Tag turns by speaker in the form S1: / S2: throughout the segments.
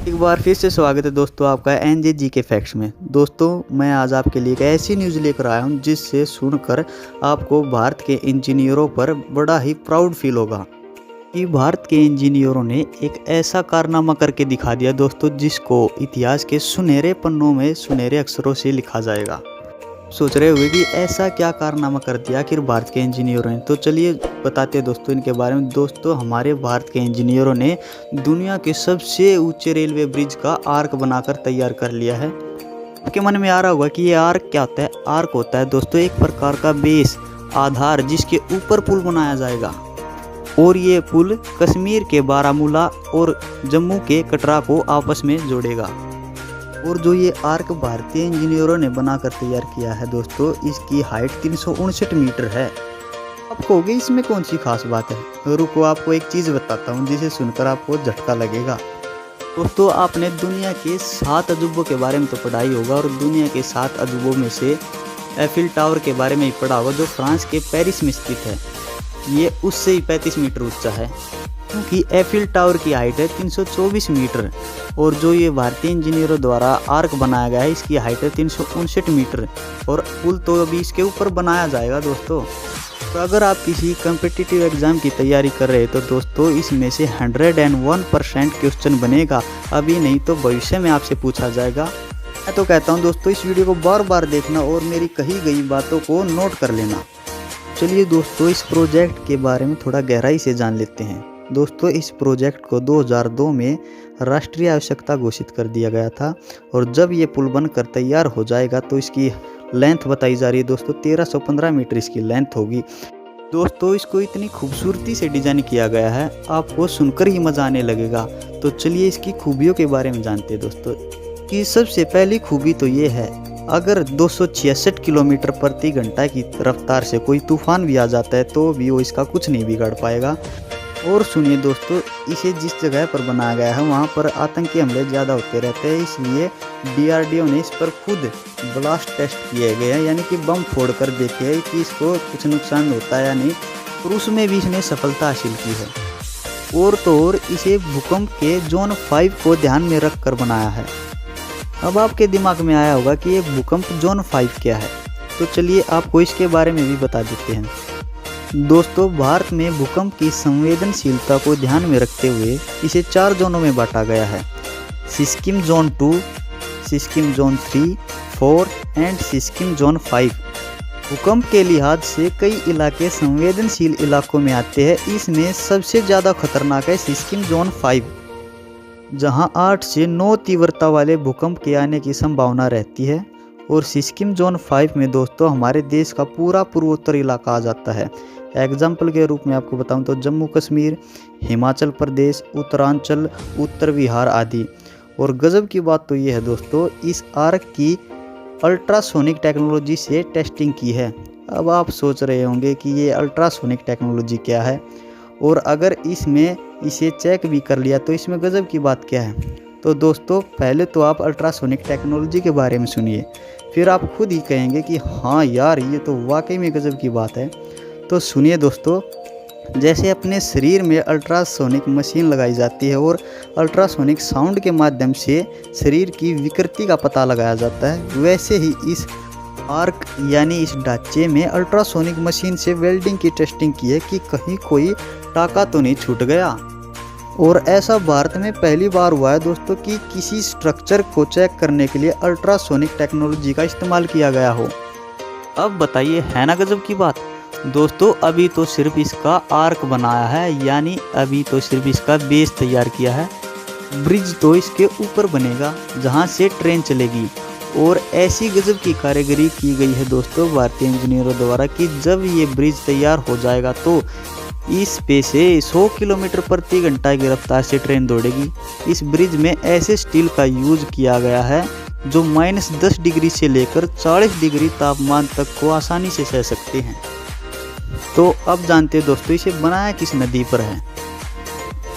S1: एक बार फिर से स्वागत है दोस्तों आपका एनजे जी के फैक्ट्स में। दोस्तों मैं आज आपके लिए एक ऐसी न्यूज़ लेकर आया हूं जिससे सुनकर आपको भारत के इंजीनियरों पर बड़ा ही प्राउड फील होगा कि भारत के इंजीनियरों ने एक ऐसा कारनामा करके दिखा दिया दोस्तों, जिसको इतिहास के सुनहरे पन्नों में सुनहरे अक्षरों से लिखा जाएगा। सोच रहे हुए कि ऐसा क्या कारनामा कर दिया आखिर भारत के इंजीनियरों ने, तो चलिए बताते हैं दोस्तों इनके बारे में। दोस्तों हमारे भारत के इंजीनियरों ने दुनिया के सबसे ऊंचे रेलवे ब्रिज का आर्क बनाकर तैयार कर लिया है। आपके मन में आ रहा होगा कि ये आर्क क्या होता है। आर्क होता है दोस्तों एक प्रकार का बेस, आधार, जिसके ऊपर पुल बनाया जाएगा। और ये पुल कश्मीर के बारामूला और जम्मू के कटरा को आपस में जोड़ेगा। और जो ये आर्क भारतीय इंजीनियरों ने बनाकर तैयार किया है दोस्तों, इसकी हाइट 359 मीटर है। आप कहोगे इसमें कौन सी खास बात है, रुको आपको एक चीज़ बताता हूँ जिसे सुनकर आपको झटका लगेगा। दोस्तों आपने दुनिया के 7 अजूबों के बारे में तो पढ़ा ही होगा, और दुनिया के 7 अजूबों में से एफिल टावर के बारे में ही पढ़ा होगा, जो फ्रांस के पेरिस में स्थित है। ये उससे ही 35 मीटर ऊंचा है, क्योंकि एफिल टावर की हाइट है 324 मीटर। और जो ये भारतीय इंजीनियरों द्वारा आर्क बनाया गया है, इसकी हाइट है 359 मीटर। और पुल तो अभी इसके ऊपर बनाया जाएगा दोस्तों। तो अगर आप किसी कम्पिटिटिव एग्ज़ाम की तैयारी कर रहे हैं तो दोस्तों इसमें से 101% क्वेश्चन बनेगा, अभी नहीं तो भविष्य में आपसे पूछा जाएगा। मैं तो कहता हूँ दोस्तों इस वीडियो को बार बार देखना और मेरी कही गई बातों को नोट कर लेना। चलिए दोस्तों इस प्रोजेक्ट के बारे में थोड़ा गहराई से जान लेते हैं। दोस्तों इस प्रोजेक्ट को 2002 में राष्ट्रीय आवश्यकता घोषित कर दिया गया था, और जब ये पुल बनकर तैयार हो जाएगा तो इसकी लेंथ बताई जा रही है दोस्तों 1315 मीटर इसकी लेंथ होगी। दोस्तों इसको इतनी खूबसूरती से डिजाइन किया गया है, आपको सुनकर ही मज़ा आने लगेगा। तो चलिए इसकी खूबियों के बारे में जानते हैं दोस्तों। कि सबसे पहली खूबी तो ये है, अगर 266 किलोमीटर प्रति घंटा की रफ्तार से कोई तूफान भी आ जाता है तो भी वो इसका कुछ नहीं बिगाड़ पाएगा। और सुनिए दोस्तों, इसे जिस जगह पर बनाया गया है वहाँ पर आतंकी हमले ज़्यादा होते रहते हैं, इसलिए DRDO ने इस पर खुद ब्लास्ट टेस्ट किए गए हैं, यानी कि बम फोड़ कर देखे हैं कि इसको कुछ नुकसान होता है या नहीं, और उसमें भी इसने सफलता हासिल की है। और तो और इसे भूकंप के जोन 5 को ध्यान में रख कर बनाया है। अब आपके दिमाग में आया होगा कि ये भूकंप जोन 5 क्या है, तो चलिए आपको इसके बारे में भी बता देते हैं। दोस्तों भारत में भूकंप की संवेदनशीलता को ध्यान में रखते हुए इसे 4 जोनों में बांटा गया है। सिस्किम जोन 2, सिस्किम जोन 3, 4 एंड सिस्किम जोन 5। भूकंप के लिहाज से कई इलाके संवेदनशील इलाकों में आते हैं। इसमें सबसे ज़्यादा खतरनाक है सिस्किम जोन 5, जहां 8 से 9 तीव्रता वाले भूकंप के आने की संभावना रहती है। और सिस्किम जोन 5 में दोस्तों हमारे देश का पूरा पूर्वोत्तर इलाका आ जाता है। एग्जाम्पल के रूप में आपको बताऊं तो जम्मू कश्मीर, हिमाचल प्रदेश, उत्तरांचल, उत्तर बिहार आदि। और गजब की बात तो ये है दोस्तों, इस आर्क की अल्ट्रासोनिक टेक्नोलॉजी से टेस्टिंग की है। अब आप सोच रहे होंगे कि ये अल्ट्रासोनिक टेक्नोलॉजी क्या है, और अगर इसमें इसे चेक भी कर लिया तो इसमें गजब की बात क्या है। तो दोस्तों पहले तो आप अल्ट्रासोनिक टेक्नोलॉजी के बारे में सुनिए, फिर आप खुद ही कहेंगे कि हाँ यार ये तो वाकई में गजब की बात है। तो सुनिए दोस्तों, जैसे अपने शरीर में अल्ट्रासोनिक मशीन लगाई जाती है और अल्ट्रासोनिक साउंड के माध्यम से शरीर की विकृति का पता लगाया जाता है, वैसे ही इस आर्क यानी इस ढांचे में अल्ट्रासोनिक मशीन से वेल्डिंग की टेस्टिंग की है कि कहीं कोई टाका तो नहीं छूट गया। और ऐसा भारत में पहली बार हुआ है दोस्तों कि किसी स्ट्रक्चर को चेक करने के लिए अल्ट्रासोनिक टेक्नोलॉजी का इस्तेमाल किया गया हो। अब बताइए है ना गजब की बात। दोस्तों अभी तो सिर्फ इसका आर्क बनाया है, यानी अभी तो सिर्फ इसका बेस तैयार किया है। ब्रिज तो इसके ऊपर बनेगा जहां से ट्रेन चलेगी। और ऐसी गजब की कारीगरी की गई है दोस्तों भारतीय इंजीनियरों द्वारा कि जब ये ब्रिज तैयार हो जाएगा तो इस पे से 100 किलोमीटर प्रति घंटा की रफ्तार से ट्रेन दौड़ेगी। इस ब्रिज में ऐसे स्टील का यूज किया गया है जो -10 डिग्री से लेकर 40 डिग्री तापमान तक को आसानी से सह सकते हैं। तो अब जानते हैं दोस्तों इसे बनाया किस नदी पर है।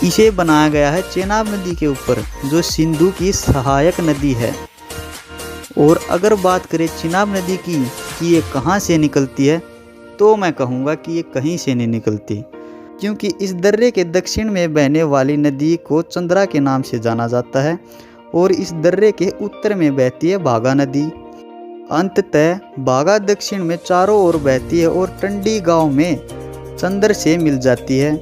S1: इसे बनाया गया है चेनाब नदी के ऊपर, जो सिंधु की सहायक नदी है। और अगर बात करें चेनाब नदी की कि ये कहाँ से निकलती है, तो मैं कहूँगा कि ये कहीं से नहीं निकलती। क्योंकि इस दर्रे के दक्षिण में बहने वाली नदी को चंद्रा के नाम से जाना जाता है और इस दर्रे के उत्तर में बहती है भागा नदी। अंततः भागा दक्षिण में चारों ओर बहती है और टंडी गांव में चंदर से मिल जाती है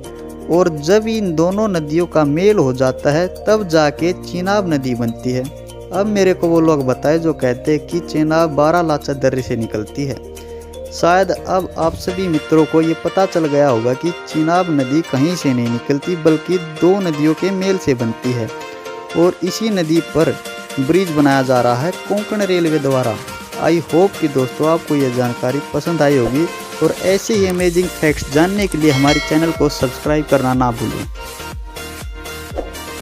S1: और जब इन दोनों नदियों का मेल हो जाता है तब जाके चेनाब नदी बनती है। अब मेरे को वो लोग बताए जो कहते हैं कि चेनाब 12 लाचा दर्रे से निकलती है। शायद अब आप सभी मित्रों को ये पता चल गया होगा कि चेनाब नदी कहीं से नहीं निकलती बल्कि 2 नदियों के मेल से बनती है और इसी नदी पर ब्रिज बनाया जा रहा है कोंकण रेलवे द्वारा। आई होप कि दोस्तों आपको यह जानकारी पसंद आई होगी और ऐसे ही अमेजिंग फैक्ट्स जानने के लिए हमारे चैनल को सब्सक्राइब करना ना भूलें।